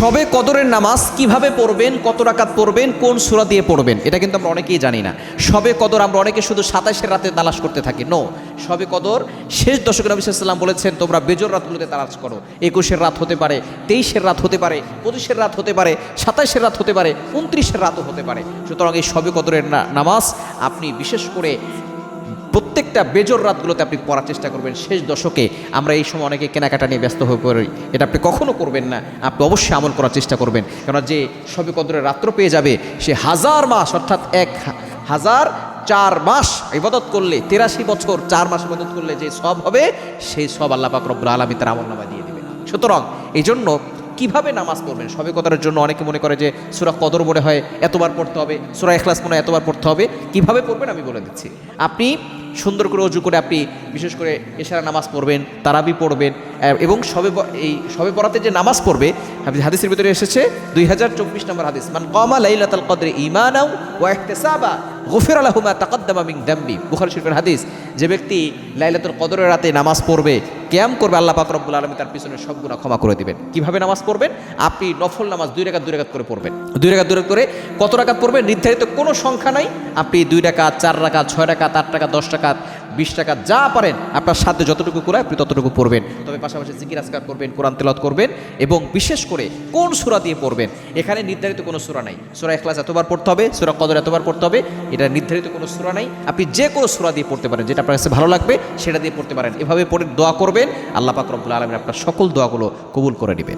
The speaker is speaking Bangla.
শবে কদরের নামাজ কিভাবে পড়বেন, কত রাকাত পড়বেন, কোন সূরা দিয়ে পড়বেন, এটা কিন্তু আমরা অনেকেই জানি না। শবে কদর আমরা অনেকে শুধু 27-এর রাতে তালাশ করতে থাকি। নো, শবে কদর শেষ দশকে নবী সাল্লাল্লাহু আলাইহি ওয়াসাল্লাম বলেছেন তোমরা বেজোর রাতগুলোতে তালাশ করো। 21-এর রাত হতে পারে, 23-এর রাত হতে পারে, 25-এর রাত হতে পারে, 27-এর রাত হতে পারে, 29-এর রাতও হতে পারে। সুতরাং এই শবে কদরের নামাজ আপনি বিশেষ করে প্রত্যেকটা বেজোর রাতগুলোতে আপনি পড়ার চেষ্টা করবেন। শেষ দশকে আমরা এই সময় অনেকে কেনাকাটা নিয়ে ব্যস্ত হয়ে পড়ি, এটা আপনি কখনো করবেন না। আপনি অবশ্যই আমল করার চেষ্টা করবেন, কেননা যে শবে কদরের রাত্র পেয়ে যাবে সে 1000 মাস অর্থাৎ 1004 মাস ইবাদত করলে, 83 বছর 4 মাস ইবাদত করলে যে সব হবে সেই সব আল্লাহ পাক রব্বুল আলামিন তার আমলনামায় দিয়ে দিবেন। সুতরাং এই জন্য কিভাবে নামাজ পড়বেন শবে কদরের জন্য অনেকে মনে করে যে সূরা কদর মনে হয় এতবার পড়তে হবে, সূরা ইখলাস মনে হয় এতবার পড়তে হবে। কিভাবে পড়বেন আমি বলে দিচ্ছি। আপনি সুন্দর করে অজু করে আপনি বিশেষ করে এশারা নামাজ পড়বেন, তারাবি পড়বেন এবং এই শবে বরাতে যে নামাজ পড়বে হাদিসের ভিতরে এসেছে 2024 নম্বর হাদিস, মান কামা লাইলাতুল কদরি ঈমানাও ওয়া ইহতিসাবা গুফিরা লাহু মা তাকাদ্দামা মিন যামবি। বুখারী শরীফের হাদিস, যে ব্যক্তি লাইলাতুল কদরের রাতে নামাজ পড়বে, কিয়াম করবে, আল্লাহ পাক রব্বুল আলামিন তার পিছনের সব গুনাহ ক্ষমা করে দিবেন। কিভাবে নামাজ পড়বেন? আপনি নফল নামাজ 2 রাকাত করে পড়বেন। 2 রাকাত করে কত রাকাত পড়বেন নির্ধারিত কোনো সংখ্যা নাই। আপনি 2 রাকাত, 4 রাকাত, 6 রাকাত, 8 রাকাত, 10 রাকাত, 20 রাকাত যা পারেন আপনার সাথে যতটুকু করে আপনি ততটুকু পড়বেন। তবে পাশাপাশি জিকির আজকার করবেন, কোরআন তেলাওয়াত করবেন এবং বিশেষ করে কোন সূরা দিয়ে পড়বেন এখানে নির্ধারিত কোনো সূরা নাই। সূরা ইখলাস এতবার পড়তে হবে, সূরা কদর এতবার পড়তে হবে, এটা নির্ধারিত কোনো সূরা নাই। আপনি যে কোনো সূরা দিয়ে পড়তে পারেন, যেটা আপনার কাছে ভালো লাগবে সেটা দিয়ে পড়তে পারেন। এভাবে পড়ে দোয়া করবেন, আল্লাহ পাক রব্বুল আলামিন আপনার সকল দোয়াগুলো কবুল করে নেবেন।